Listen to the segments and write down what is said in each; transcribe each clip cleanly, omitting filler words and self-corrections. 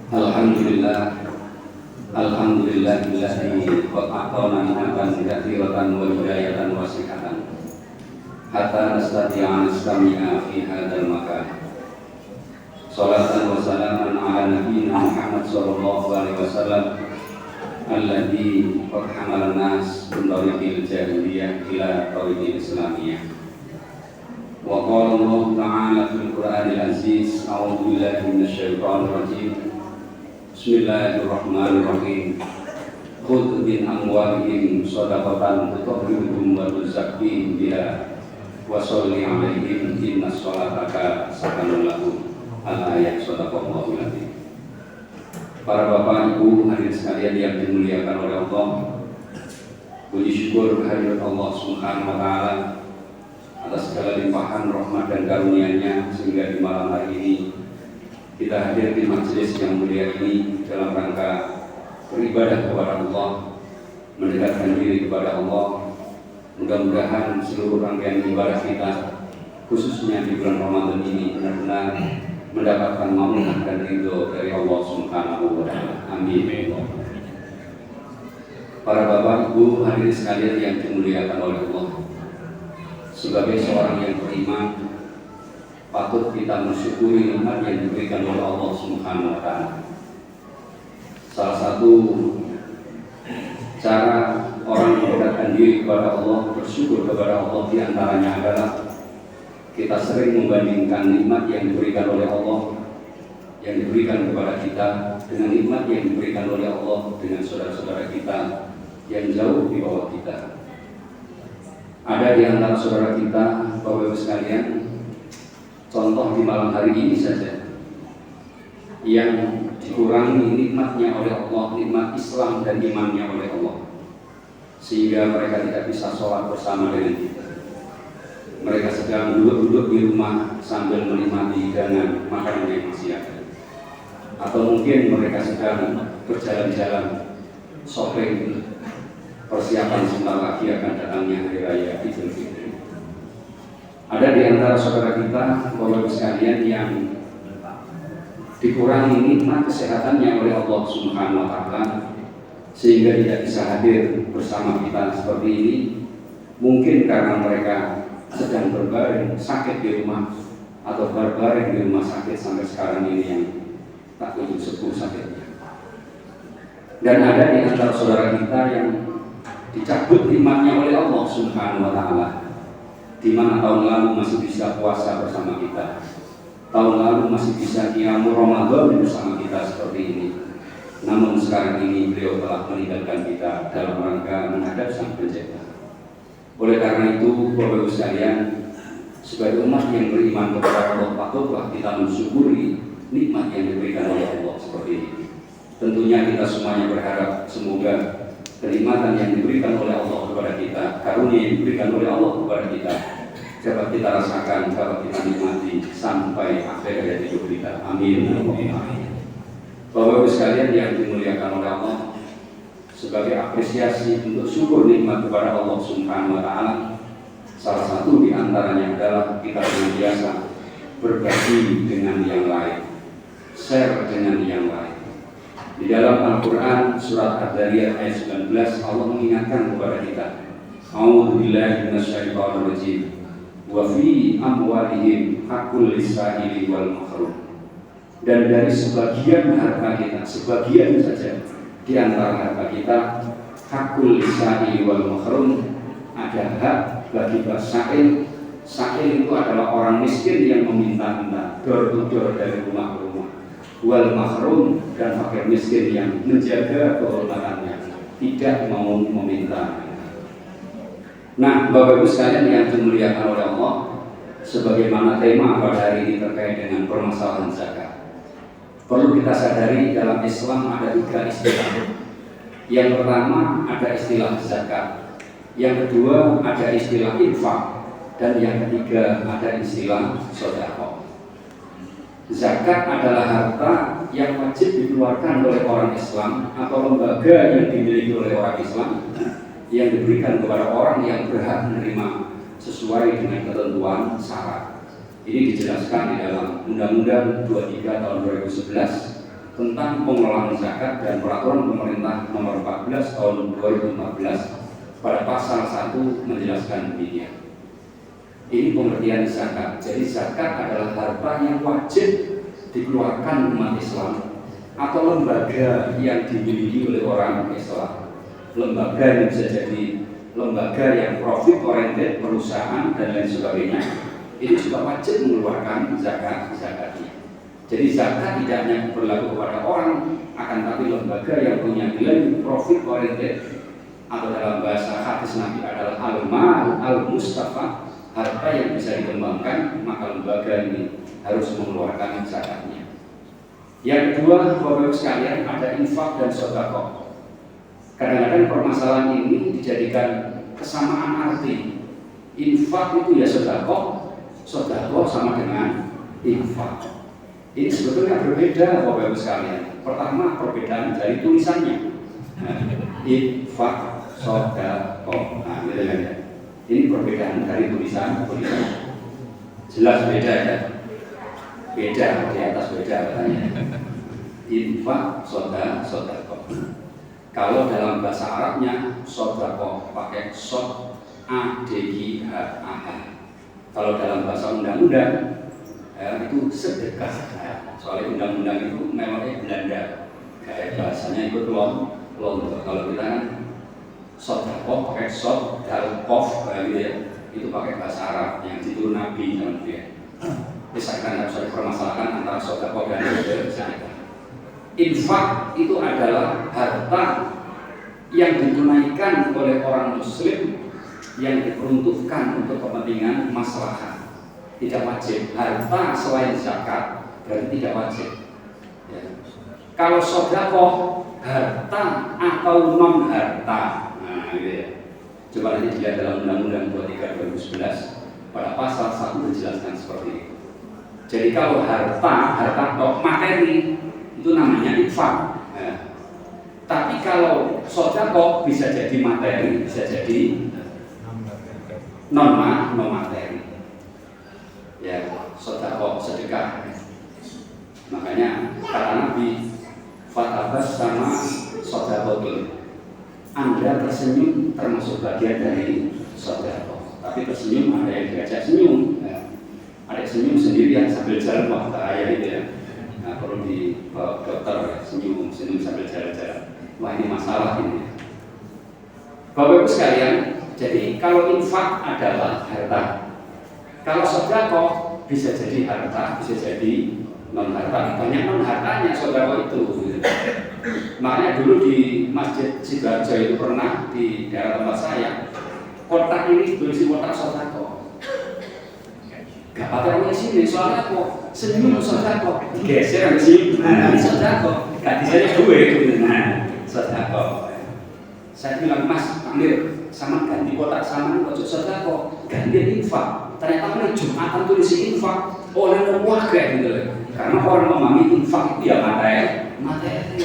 Alhamdulillah, alhamdulillahilladzi qad a'tana ni'matan katsiratan wa hidayatan wasi'atan hatta nastati'a nastami'a fi hadzal makan. Shalatan wa salaman ala nabiyyina Muhammad sallallahu alaihi wasallam alladzi qad hamala nas min tariqil jahiliyah ila tariqil islamiyah. Wa qala Allah ta'ala fil Qur'anil Aziz, a'udzu billahi minasyaitonir rajim. Bismillahirrahmanirrahim. Khudh min amwalihim shadaqatan tutahhiruhum wa tuzakkihim biha wa sholli 'alaihim inna sholataka sakanun lahum. Al-ayat shadaqallahul adzim. Para bapak ibu hadirin sekalian yang dimuliakan oleh Allah, puji syukur kehadirat Allah Subhanahu wa taala atas segala limpahan rahmat dan karunia-Nya sehingga di malam hari ini kita hadir di majelis yang mulia ini dalam rangka beribadah kepada Allah, mendekatkan diri kepada Allah. Mudah-mudahan seluruh rangkaian ibadah kita, khususnya di bulan Ramadan ini, benar-benar mendapatkan maghfirah dan ridho dari Allah Subhanahu wa taala. Amin. Para bapak ibu hadirin sekalian yang dimuliakan oleh Allah, sebagai seorang yang beriman, patut kita mensyukuri nikmat yang diberikan oleh Allah Subhanahu wa taala. Salah satu cara orang mendekatkan diri kepada Allah, bersyukur kepada Allah, di antaranya adalah kita sering membandingkan nikmat yang diberikan oleh Allah, yang diberikan kepada kita, dengan nikmat yang diberikan oleh Allah dengan saudara-saudara kita yang jauh di bawah kita. Ada di antara saudara kita, Bapak Ibu sekalian, contoh di malam hari ini saja, yang dikurangi nikmatnya oleh Allah, nikmat Islam dan imannya oleh Allah, sehingga mereka tidak bisa sholat bersama dengan kita. Mereka sedang duduk-duduk di rumah sambil menikmati hidangan makanan yang masih ada, atau mungkin mereka sedang berjalan-jalan shopping, persiapan sebentar lagi akan datangnya hari raya Idul Fitri. Ada di antara saudara kita, Bapak Ibu sekalian, yang dikurangi nikmat kesehatannya oleh Allah Subhanahu wa taala sehingga tidak bisa hadir bersama kita seperti ini. Mungkin karena mereka sedang berbaring sakit di rumah atau berbaring di rumah sakit sampai sekarang ini yang tak kunjung sembuh sakitnya. Dan ada di antara saudara kita yang dicabut nikmatnya oleh Allah Subhanahu wa taala, di mana tahun lalu masih bisa puasa bersama kita, tahun lalu masih bisa qiyamul Ramadan bersama kita seperti ini. Namun sekarang ini beliau telah meninggalkan kita dalam rangka menghadap Sang Pencipta. Oleh karena itu, Bapak Ibu sekalian, sebagai umat yang beriman kepada Allah, patutlah kita mensyukuri nikmat yang diberikan oleh Allah seperti ini. Tentunya kita semuanya berharap semoga kenikmatan yang diberikan oleh Allah kepada kita, karunia yang diberikan oleh Allah kepada kita, dapat kita rasakan, dapat kita nikmati sampai akhir hayat hidup kita. Amin. Bapak Ibu sekalian yang dimuliakan oleh Allah, sebagai apresiasi untuk syukur nikmat kepada Allah Subhanahu wa taala, salah satu di antaranya adalah kita biasa berbagi dengan yang lain, share dengan yang lain. Di dalam Al-Quran surat Ad-Dariyat ayat 19, Allah mengingatkan kepada kita, a'udzu billahi minasyaitonir rajim, wa fi amwalihim haqqul lis-sa'ili wal mahrum. Dan dari sebagian harta kita, sebagian saja di antara harta kita, haqqul lis-sa'ili wal mahrum, ada hak bagi sa'il. Sa'il itu adalah orang miskin yang meminta-minta, door to door dari rumah ke rumah. Wal mahrum, dan fakir miskin yang menjaga kehormatannya, tidak mau meminta. Nah, Bapak Ibu sekalian yang dimuliakan oleh Allah, sebagaimana tema pada hari ini terkait dengan permasalahan zakat, perlu kita sadari dalam Islam ada 3 istilah. Yang pertama ada istilah zakat, yang kedua ada istilah infak, dan yang ketiga ada istilah sedekah. Zakat adalah harta yang wajib dikeluarkan oleh orang Islam atau lembaga yang dimiliki oleh orang Islam, yang diberikan kepada orang yang berhak menerima sesuai dengan ketentuan syarat. Ini dijelaskan di dalam Undang-Undang 23 tahun 2011 tentang pengelolaan zakat dan peraturan pemerintah nomor 14 tahun 2014 pada pasal 1 menjelaskan demikian. Ini pengertian zakat. Jadi zakat adalah harta yang wajib dikeluarkan umat Islam atau lembaga yang dimiliki oleh orang Islam. Lembaga yang bisa jadi lembaga yang profit oriented, perusahaan dan lain sebagainya, ini juga wajib mengeluarkan zakatnya. Jadi zakat tidak hanya berlaku kepada orang, akan tapi lembaga yang punya nilai profit oriented atau dalam bahasa hadis Nabi adalah al-mal al-mustafa, harta yang bisa dikembangkan, maka lembaga ini harus mengeluarkan zakatnya. Yang kedua, Bapak-Ibu sekalian, ada infak dan sedekah. Kadang-kadang permasalahan ini dijadikan kesamaan arti. Infak itu ya sedekah sama dengan infak. Ini sebetulnya berbeda, Bapak-Ibu sekalian. Pertama, perbedaan dari tulisannya. Infak, sedekah. Nah, gitu ya. Ini perbedaan dari tulisan. Jelas beda ya. Beda di atas beda katanya. Infak, sedekah. Kalau dalam bahasa Arabnya sedekah pakai sod A-D-I-H-A-H. Kalau dalam bahasa undang-undang itu sedekah. Soalnya undang-undang itu memangnya Belanda. Kayak bahasanya ikut Londo. Kalau kita kan sedekah pakai sod dan kof gitu ya. Itu pakai bahasa Arab yang diturun Nabi zaman dia. Bisa kita bisa permasalahkan antara sedekah dan sedekah. Infak itu adalah harta yang ditunaikan oleh orang muslim yang diperuntukkan untuk kepentingan maslahat. Tidak wajib. Harta selain zakat berarti tidak wajib ya. Kalau sedekah harta atau non harta, nah gitu ya. Coba nanti dilihat dalam Undang-Undang 23/2011 pada pasal 1 dijelaskan seperti itu. Jadi kalau harta atau materi itu namanya infak ya. Tapi kalau sedekah bisa jadi materi, bisa jadi non materi ya. Sedekah makanya kata Nabi fatabas sama sedekah, Anda tersenyum termasuk bagian dari sedekah. Tapi tersenyum ada yang diajak senyum ya. Ada yang senyum sendirian sambil jalan, wah bahaya itu ya. Nah, perlu di dokter senyum sambil jalan-jalan. Wah ini masalah ini. Bapak-Ibu sekalian, jadi kalau infak adalah harta, kalau sedekah bisa jadi harta, bisa jadi non harta. Banyak non hartanya sedekah itu. Makanya dulu di Masjid Sidoarjo itu pernah di daerah tempat saya, kotak ini berisi kotak sedekah. Gak pakai orang sini, soalnya kok senyum sedekah, digeser sih, nah ini sedekah, gak disini gue gitu, nah sedekah. Saya bilang Mas, ambil sama ganti kotak sama ini kok sedekah, ganti infak. Ternyata mulai Jumatan tulis infak oleh warga gitu loh. Karena orang memahami infak itu ya materi.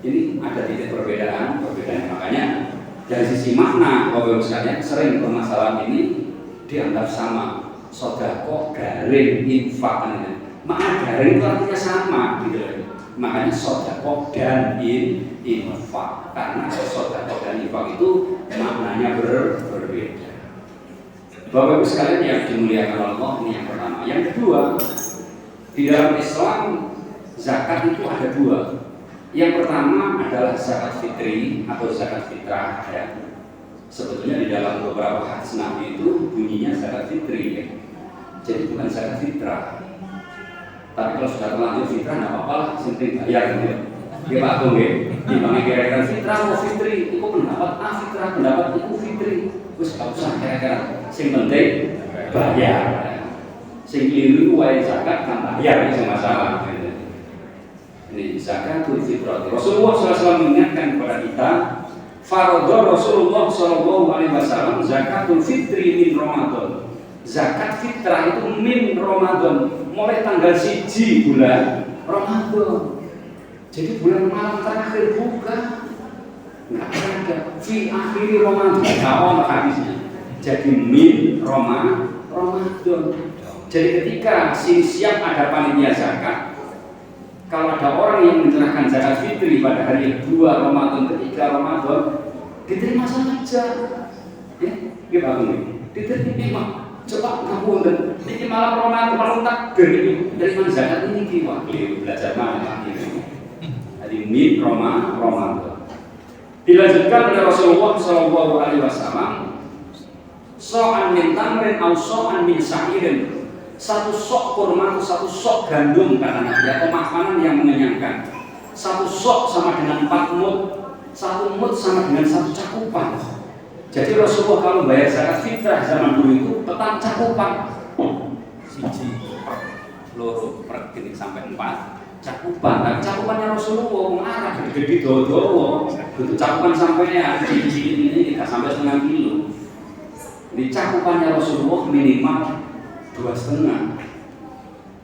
Ini ada titik perbedaan, makanya dari sisi makna, Bapak-Ibu sekalian, sering permasalahan ini dianggap sama. Sedekah garing infak gitu. Makna garing itu artinya sama gitu loh. Makanya sedekah dan infak, karena sedekah dan infak itu maknanya berbeda. Bapak-Ibu sekalian yang dimuliakan Allah, ini yang pertama. Yang kedua, di dalam Islam zakat itu ada dua. Yang pertama adalah zakat fitri atau zakat fitrah ya. Sebetulnya di dalam beberapa hadis Nabi itu bunyinya zakat fitri ya. Jadi bukan zakat fitrah. Tapi kalau sudah terlanjur fitrah nggak apa-apa lah, penting bayar gitu. Ya Pak Tung ya, dipanggil kira-kira fitrah atau fitri, itu pendapat fitrah, pendapat itu fitri. Terus nggak usah kira-kira, yang penting bayar. Sing keliru wae zakat kan bayar itu masalah. Ini zakatul fitrah. Rasulullah SAW mengingatkan kepada kita, faradha Rasulullah SAW zakatul fitri min Ramadan. Zakat fitrah itu min Ramadan, mulai tanggal 1 bulan Ramadan. Jadi bulan malam terakhir bukan, nggak ada fi akhir Ramadan. Awal hadisnya. Jadi min Ramadan. Jadi ketika siap ada panitia zakat, Kalau ada orang yang menyerahkan zakat fitri pada hari 2 Ramadan, 3 Ramadan, diterima saja. Ya, gimana nih? Diterima. Coba kamu dan ini malam Ramadan malam takbir dari mana zakat ini kiwa belajar mana ini. Jadi min Ramadan. Dilanjutkan oleh Rasulullah Shallallahu Alaihi Wasallam, so'an min tamrin atau so'an min sa'irin, satu sok kurma atau satu sok gandum kata Nabi, atau makanan yang mengenyangkan. Satu sok sama dengan 4 mud, satu mud sama dengan 1 cakupan. Jadi Rasulullah kalau bayar zakat fitrah zaman dulu itu petang cakupan, siji, loro, per gini sampai 4 cakupan. Nah, cakupannya Rasulullah mengarah gede-gede dodo, untuk cakupan sampai ya siji ini tidak sampai 1,5 kilo. Di cakupannya Rasulullah minimal 2,5.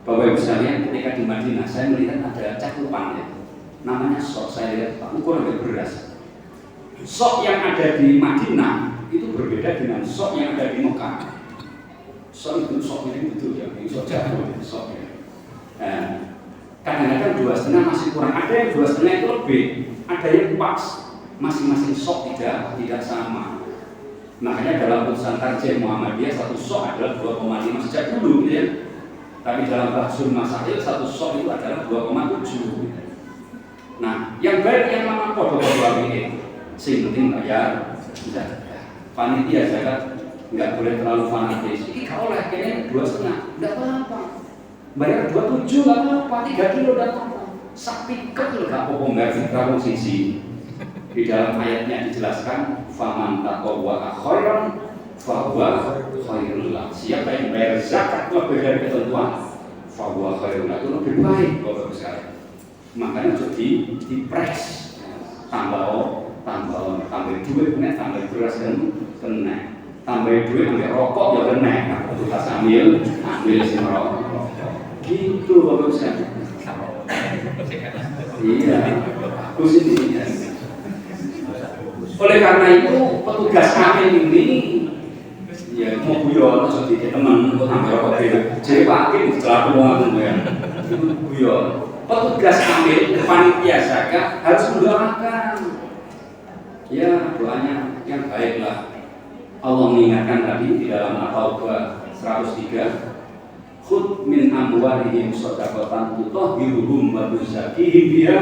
Bapak Ibu sekalian, ketika di Madinah saya melihat ada cakupannya, namanya sok. Saya lihat ukuran beras. Sok yang ada di Madinah itu berbeda dengan sok yang ada di Mekah. Sok itu sok ini betul ya, ini sok jago, sok ya. Kadang-kadang 2,5 masih kurang, ada yang 2,5 itu lebih, ada yang pas. Masing-masing sok tidak sama. Makanya dalam putusan Tarjih Muhammadiyah satu sok adalah 2,5 sejak dulu, gitu ya. Tapi dalam Bahsul Masail satu sok itu adalah 2,7. Gitu. Nah, yang baik yang mana podo-podo ini. Sing penting bayar zakat. Panitia zakat nggak boleh terlalu fanatis. Ini kalau lah kayaknya 2,5, nggak apa-apa. Bayar 27 nggak apa-apa, 3 kilo nggak apa-apa. Sapi kecil nggak apa-apa, nggak ditaruh sisi. Di dalam ayatnya dijelaskan, faman taqawwa khairan fahuwa khairul lah. Siapa yang bayar zakat lebih dari ketentuan, fahuwa khairul lah, itu lebih baik kalau besar. Makanya jadi dipres, tambah duit kena, tambah beras kena, tambah duit ambil rokok ya kena, tugas ambil si rokok, gitu bapak sekalian. Iya, aku sini. Oleh karena itu petugas amil ini ya mau guyon jadi teman ambil rokok beda, jadi pakai setelah uang ya, guyon. Petugas amil panitia zakat harus mendoakan. Ya, doanya yang baiklah. Allah mengingatkan tadi di dalam At-Taubah 103, khud min amwalihim shadaqatan tutahhiruhum wa tuzakkihim biha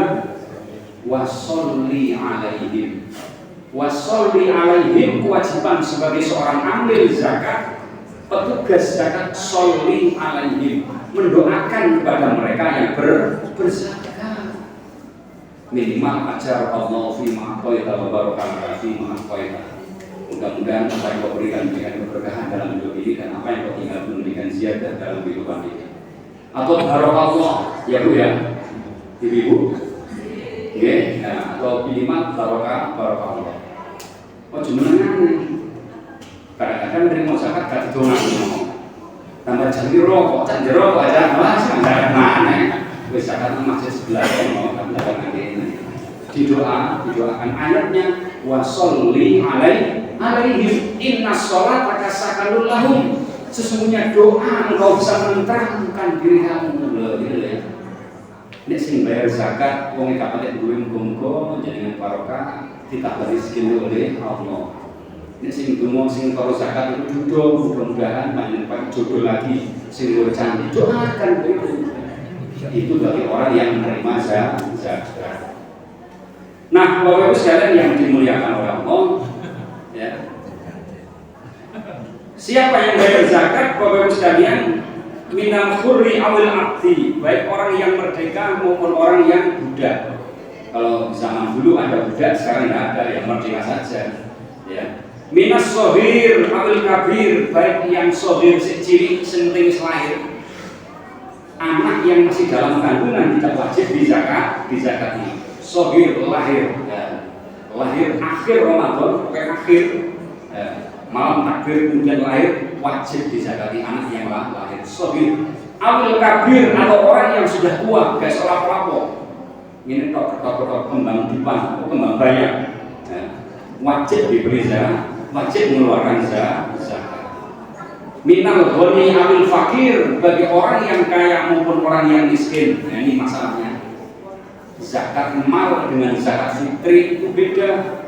wa sholli alaihim. Wa sholli alaihim, kewajiban sebagai seorang amil zakat, petugas zakat, sholli alaihim, mendoakan kepada mereka yang berzakat. Minimal ajar Allah fi ma'aqaita wa barakah fi ma'aqaita. Mudah-mudahan apa yang kau berikan keberkahan dalam hidup ini, dan apa yang kau tinggal memberikan ziyadah dalam kehidupan ini. Atau barokah ya Bu ya, Ibu. Oke, nah, atau minimal barokah Allah. Oh jumenengan. Kadang-kadang dari mau zakat gak didongakno. Tambah janji rokok, cak jero kok aja, mas zakat mana? Wis zakat masjid sebelah ono, kan dapat ini. Didoakan ayatnya wa sholli alaihim innas sholata kasakanul lahum. Sesungguhnya doa engkau bisa menerangkan diri kamu. Lho gitu ya. Nek sing bayar zakat wong gak patek duwe muga-muga jenengan barokah ditambah rezeki oleh Allah. Nek sing donga sing karo zakat itu duduk mudah-mudahan panjenengan pakai jodoh lagi sing luwih cantik. Doakan begitu. Itu bagi orang yang menerima zakat. Nah, Bapak Ibu sekalian yang dimuliakan oleh Allah, ya. Siapa yang bayar zakat, Bapak Ibu sekalian, minal khurri awil abdi, baik orang yang merdeka maupun orang yang budak. Kalau zaman dulu ada budak, sekarang tidak ada, yang merdeka saja. Ya. Minas sohir awil kabir, baik yang sohir cilik senting lahir. Anak yang masih dalam kandungan tidak wajib dizakati. Sohir lahir, ya. Lahir akhir Ramadan, akhir malam takbir kemudian lahir, wajib dizakati anak yang lahir. Sohir awil kabir, atau orang yang sudah tua, gak seolah pelapor. Ini tok kembang dipan atau kembang bayam, ya. Wajib diberi zakat, wajib mengeluarkan zakat. Minal ghani awil fakir, bagi orang yang kaya maupun orang yang miskin. Nah, ini masalahnya. Zakat mal dengan zakat fitri itu beda.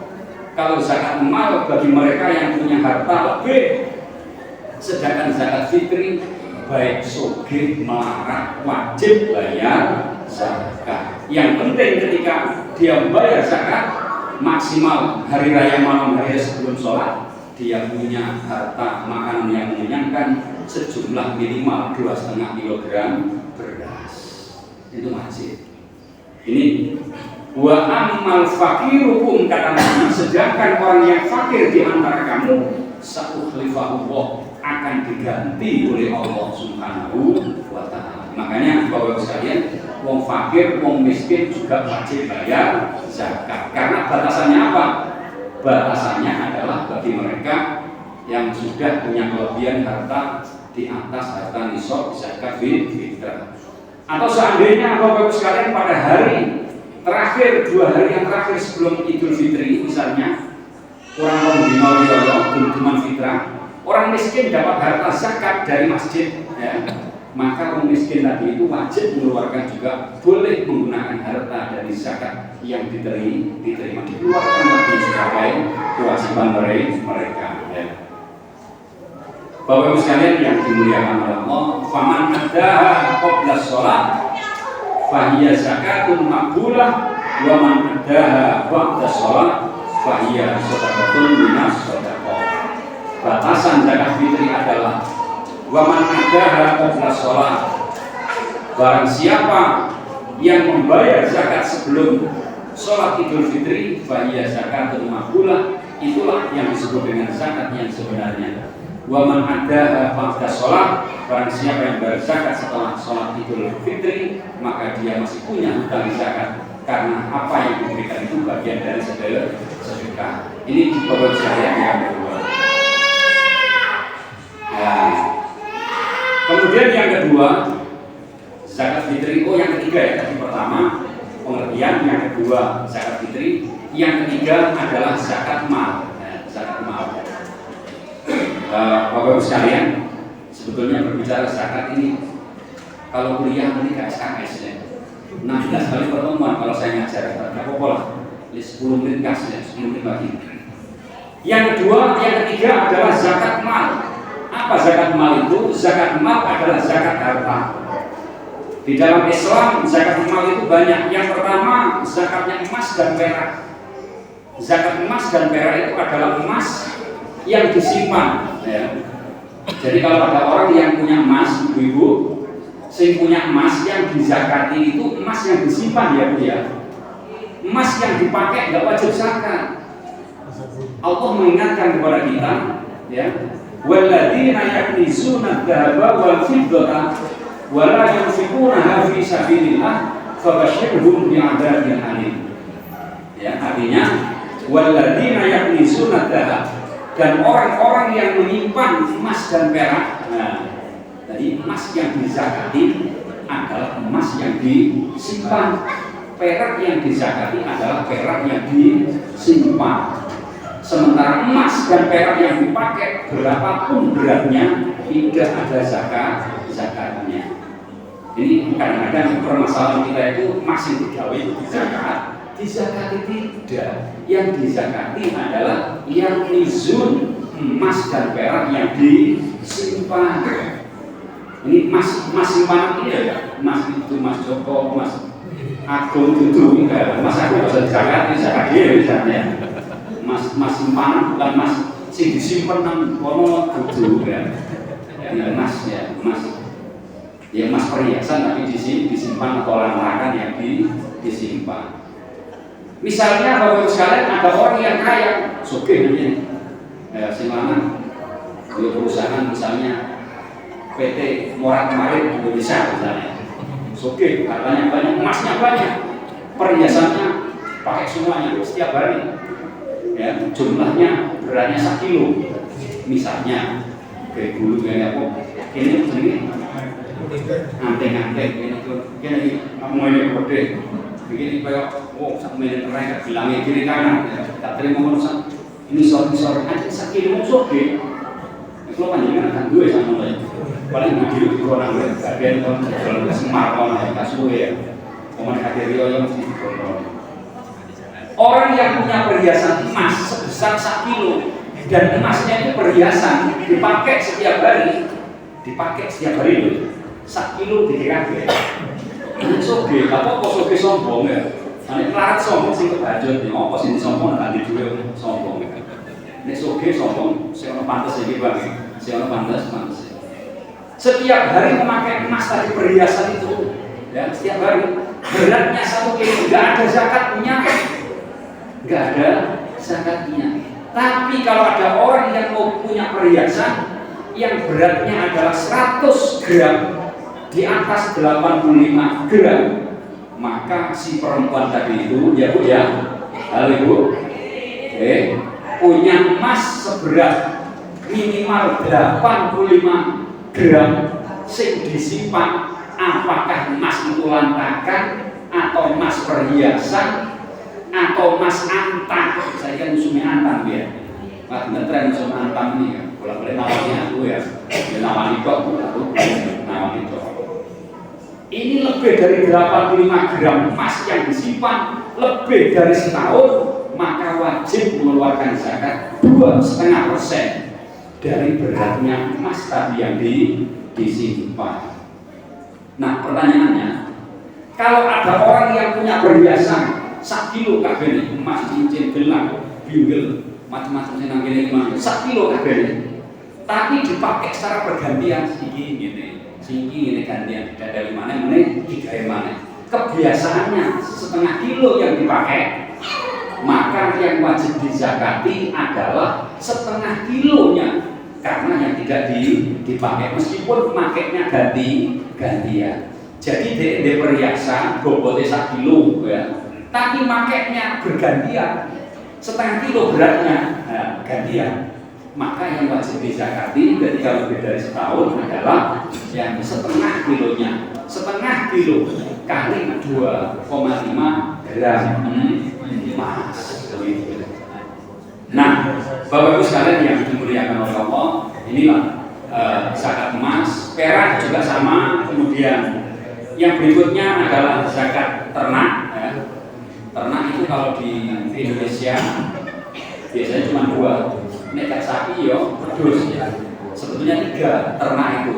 Kalau zakat mal bagi mereka yang punya harta lebih, sedangkan zakat fitri baik sugih melarat wajib bayar zakat. Yang penting ketika dia membayar zakat maksimal hari raya malam hari sebelum sholat, dia punya harta makanan yang mengenyangkan sejumlah minimal 2,5 kilogram beras. Itu wajib. Ini wa ammal faqirukum, kata Nabi, sedangkan orang yang fakir di antara kamu sa'ukhlifahu akan diganti oleh Allah Subhanahu wa ta'ala. Makanya Bapak sekalian, wong fakir, wong miskin juga wajib bayar zakat. Karena batasannya apa? Batasannya adalah bagi mereka yang sudah punya kelebihan harta di atas harta nisab zakat fitrah. Atau seandainya Bapak sekalian pada hari terakhir, 2 hari yang terakhir sebelum Idul Fitri misalnya, orang di Maulid Dunduman Fitrah, orang miskin dapat harta zakat dari masjid, ya, maka orang miskin tadi itu wajib mengeluarkan juga, boleh menggunakan harta dari zakat yang diterima dikeluarkan lagi sebagai kewajiban mereka. Ya. Bapak Ibu sekalian yang dimuliakan oleh Allah, faman adaha qabla shalah fahiya zakatun maqbulah wa man adaha ba'da shalah fahiya shadaqatun minas shadaqah. Batasan zakat fitri adalah wa man adaha qabla shalah, barang siapa yang membayar zakat sebelum sholat Idul Fitri fahiya zakatun maqbulah, itulah yang disebut dengan zakat yang sebenarnya. Wa man adaha ba'da shalah, barang siapa yang berzakat setelah sholat Idul Fitri, maka dia masih punya hutang zakat, karena apa yang diberikan itu bagian dari sedekah. Ini Bapak saya yang kedua. Ya. Kemudian yang kedua, zakat fitri. Oh, yang ketiga ya, tadi pertama pengertian, yang kedua zakat fitri, yang ketiga adalah zakat mal. Ya, zakat mal. Bapak-Ibu sekalian, sebetulnya berbicara zakat ini, kalau kuliah ini kayak SKS ya, 16 kali pertemuan kalau saya ngajar, tidak apa-apa lah, 10 menit kasih ya, 10 menit lagi. Yang kedua, yang ketiga adalah zakat mal. Apa zakat mal itu? Zakat mal adalah zakat harta. Di dalam Islam, zakat mal itu banyak. Yang pertama, zakatnya emas dan perak. Zakat emas dan perak itu adalah emas yang disimpan. Ya. Jadi kalau ada orang yang punya emas, ibu-ibu, yang punya emas yang dizakati itu emas yang disimpan ya Bu ya. Emas yang dipakai nggak wajib zakat. Allah mengingatkan kepada kita, ya, walladzina yaknizuna adh-dhahaba wal fiddata wa la yunfiqunaha fi sabilillah fabashshirhum bi'adzabin alim. Ya, artinya walladzina yaknizuna adh-dhahaba, dan orang-orang yang menyimpan emas dan perak. Nah, tadi emas yang dizakati adalah emas yang disimpan, perak yang dizakati adalah perak yang disimpan. Sementara emas dan perak yang dipakai berapapun beratnya tidak ada zakatnya. Ini kadang-kadang permasalahan kita itu emas yang digawe zakat, dizakati tidak. Yang dizakati adalah yang nizun, emas dan perak yang disimpan. Ini emas simpanan ini ya, emas itu emas Joko, emas Agung itu, emas Agung bisa dizakati, zakat dia misalnya. Emas simpanan bukan emas sing disimpan nang kono kudu ya. Ya emas ya, emas. Ya emas perhiasan tapi disimpan atau orang-orang yang disimpan. Misalnya Bapak sekalian ada orang yang kaya, sugih namanya, simpanan di perusahaan misalnya PT Morat Marit Indonesia misalnya, sugih, hartanya banyak, emasnya banyak, perhiasannya pakai semuanya setiap hari, ya, jumlahnya beratnya 1 kilo, misalnya, kayak dulu kayak apa, ini anteng-anteng, ini mau ini kode. Begini kayak, wow, sak menit terakhir bilangnya kiri kanan, tak terima manusia. Ini sore aja sakit mau soge. Kalau panjangnya akan dua sama lain. Paling begitu di orang bagian kalau semar kalau nggak suwe ya. Pemain Kaderio yang mesti dikontrol. Orang yang punya perhiasan emas sebesar 1 kilo dan emasnya itu perhiasan dipakai setiap hari loh. 1 kilo dikira-kira. Soge, apa kok soge sombong ya? Nek larat sombong sing kebajut, apa sing sombong nang ndi dhewe sombong. Nek soge sombong, sing ono pantes iki Bang. Sing ono pantes. Setiap hari memakai emas tadi perhiasan itu, ya, setiap hari beratnya 1 kilo, enggak ada zakatnya. Tapi kalau ada orang yang mau punya perhiasan yang beratnya adalah 100 gram di atas 85 gram, maka si perempuan tadi itu, ya Bu ya, halo Ibu, punya emas seberat minimal 85 gram sing disimpan, apakah emas itu lantakan atau emas perhiasan atau emas antam. Saya kan musuhnya antam ya. Pak bener tren musuh antam ini ya. Boleh namanya aku ya. Nama itu nama itu. Ini lebih dari 85 gram emas yang disimpan lebih dari setahun, maka wajib mengeluarkan zakat 2,5% dari beratnya emas tadi yang disimpan. Nah pertanyaannya, kalau ada orang yang punya perhiasan 1 kilo kabeh emas, cincin, gelang, binggel, macam-macam sing nang kene 1 kilo kabeh, tapi dipakai secara bergantian, siki gantian, dari mana digawe mana. Kebiasaannya 1/2 kilo yang dipakai, maka yang wajib dizakati adalah 1/2 kilonya, karena yang tidak dipakai meskipun pemakainya gantian. Jadi dia perhiasan bobotnya 1 kilo ya, tapi makainya bergantian, 1/2 kilo beratnya gantian, maka yang wajib dizakati ketika lebih dari setahun adalah yang 1/2 kilonya. 1/2 kilo kali 2,5 gram emas. Nah, Bapak Ibu sekalian yang dimuliakan oleh Allah, inilah zakat emas. Perak juga sama. Kemudian yang berikutnya adalah zakat ternak. Ternak itu kalau di Indonesia biasanya cuma 2. Nek sapi yo pedus ya. Sebetulnya 3 ternak itu.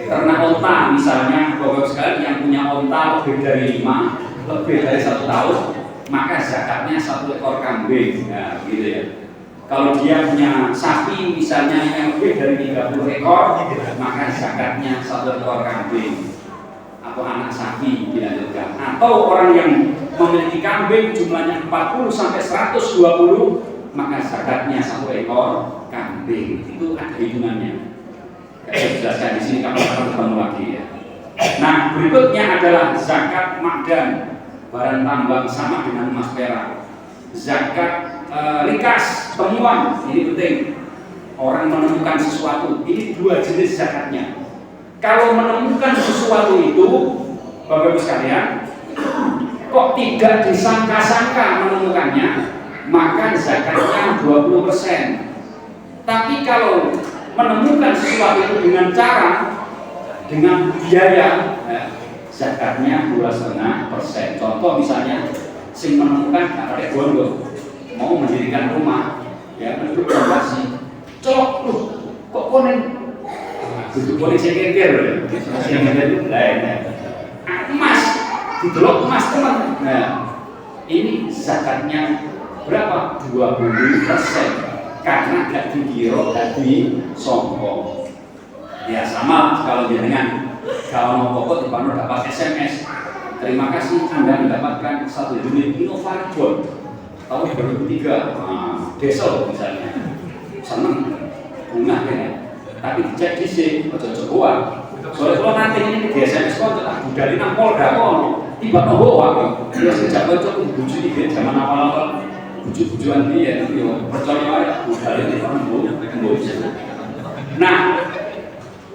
Ternak onta misalnya, Bapak sekalian yang punya onta lebih dari 5, lebih dari 1 tahun, maka zakatnya 1 ekor kambing. Nah, gitu ya. Kalau dia punya sapi misalnya yang lebih dari 30 ekor, maka zakatnya 1 ekor kambing atau anak sapi dilanjutkan. Atau orang yang memiliki kambing jumlahnya 40 sampai 120, maka zakatnya 1 ekor kambing. Itu ada hitungannya. Saya jelaskan di sini, kalau akan ketemu lagi ya. Nah, berikutnya adalah zakat makdan, barang tambang sama dengan emas perak. Zakat rikas, temuan, ini penting. Orang menemukan sesuatu, ini 2 jenis zakatnya. Kalau menemukan sesuatu itu, Bapak Ibu sekalian, kok tidak disangka-sangka menemukannya, maka zakatnya 20%. Tapi kalau menemukan sesuatu itu dengan biaya, zakatnya 2,5%. Contoh misalnya, sing menemukan pakai bondo, mau mendirikan rumah, ya penduduk fondasi, colok lu, kok konen duduk boleh sekenter, itu lainnya. Emas, didelok emas teman. Nah, ini zakatnya berapa? 20%. Karena gak dikira, gak disombong. Ya sama kalau jenengan kalau mau pokok di mana dapat SMS, terima kasih Anda mendapatkan 1 unit Innovaribon tahun 2003. Desa misalnya, seneng bunga ya. Tapi dicek di sini, ojo-ojoan. Soalnya kalau nanti ini di SMS kok dari nang Polda kok tiba hoak. Terus sejak itu bujuk iki zaman awal-awal bujuk-bujuan dia yo percaya budaya di Nah,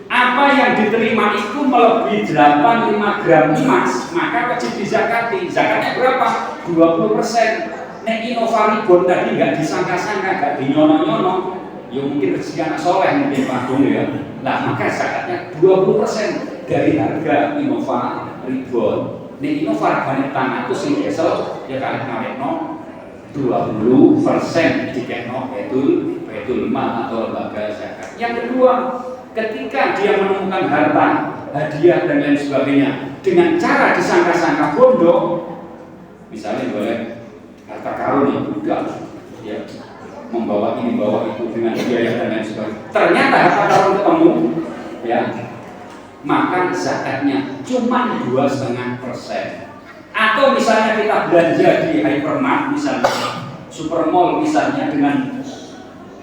apa yang diterima itu melebihi 85 gram emas, maka wajib dizakati. Zakatnya berapa? 20%. Nek Innovaribon tadi nggak disangka-sangka, nggak dinyono-nyono, ya mungkin rezeki anak soleh mungkin Pak Dong ya. Nah, maka zakatnya 20% dari harga Innovaribon. Nek ino vargane tanah itu sing esel ya kalih ngawetno 20% dikekno betul mal atau lembaga zakat. Yang kedua, ketika dia menemukan harta, hadiah dan lain sebagainya dengan cara disangka-sangka bodoh, misalnya boleh harta karun yang budak, ya, membawa ini bawa itu dengan biaya dan lain sebagainya. Ternyata harta karun ketemu, ya, maka zakatnya cuma 2,5%. Atau misalnya kita belanja di hypermart, misalnya supermall, misalnya dengan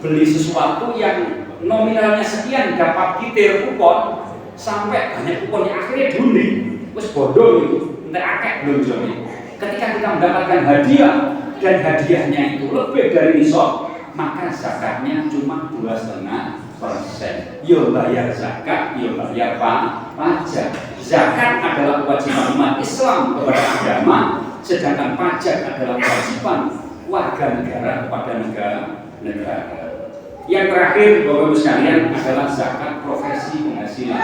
beli sesuatu yang nominalnya sekian dapat kitir kupon sampai banyak kuponnya akhirnya diundi, wes bodoh itu, entek akeh belum jadi. Ketika kita mendapatkan hadiah dan hadiahnya itu lebih dari nisab, maka zakatnya cuma 2,5%. Yo bayar zakat, yo bayar pajak. Zakat adalah kewajiban umat Islam kepada agama, sedangkan pajak adalah kewajiban warga negara kepada negara. Yang terakhir, Bapak Ibu sekalian, adalah zakat profesi penghasilan.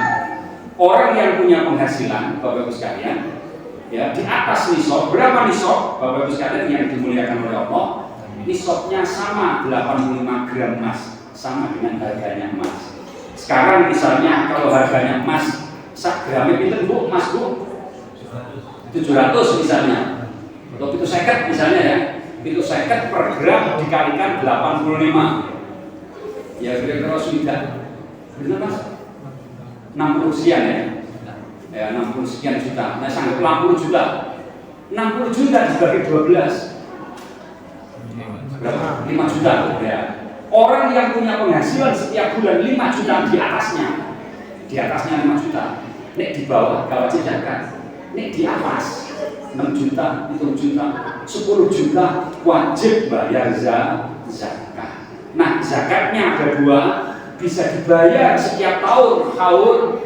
Orang yang punya penghasilan, Bapak Ibu sekalian, ya di atas nisab, berapa nisab, Bapak Ibu sekalian yang dimuliakan oleh Allah? Nisabnya sama 85 gram emas, sama dengan harganya emas. Sekarang misalnya kalau harganya emas sak gramnya pinter Bu, emas Bu 700 misalnya, atau itu 50 misalnya ya, itu 50 per gram dikalikan 85, ya kira-kira sudah benar Mas 60 sekian ya 60 sekian juta. Nah sangat 60 juta dibagi 12 berapa? 5 juta ya. Orang yang punya penghasilan setiap bulan 5 juta di atasnya 5 juta. Nek di bawah gak wajib zakat. Nek di atas 6 juta, 7 juta, 10 juta wajib bayar zakat. Nah, zakatnya ada dua, bisa dibayar setiap tahun,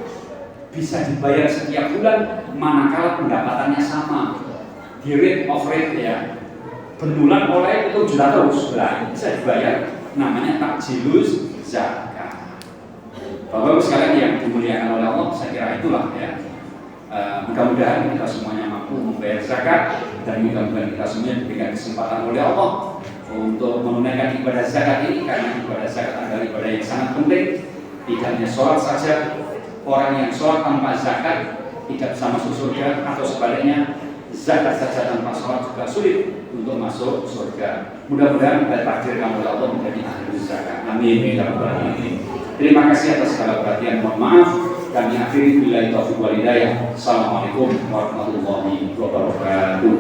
bisa dibayar setiap bulan, manakala pendapatannya sama. Di rate of rate ya. Benulan oleh itu 700, bisa dibayar. Namanya takjilus zakat. Bapak-Bapak sekalian yang dimuliakan oleh Allah, saya kira itulah ya. Mudah-mudahan kita semuanya mampu membayar zakat dan mudah-mudahan kita semuanya diberikan kesempatan oleh Allah untuk menunaikan ibadah zakat ini, karena ibadah zakat adalah ibadah yang sangat penting. Tidak hanya sholat saja, orang yang sholat tanpa zakat tidak bisa masuk surga, atau sebaliknya zakat saja tanpa sholat juga sulit untuk masuk surga. Mudah-mudahan kita takdirkan oleh Allah menjadi ahli zakat. Amin. Terima kasih atas segala perhatian. Mohon maaf. Kami akhiri billahi taufiq wal hidayah. Assalamualaikum warahmatullahi wabarakatuh.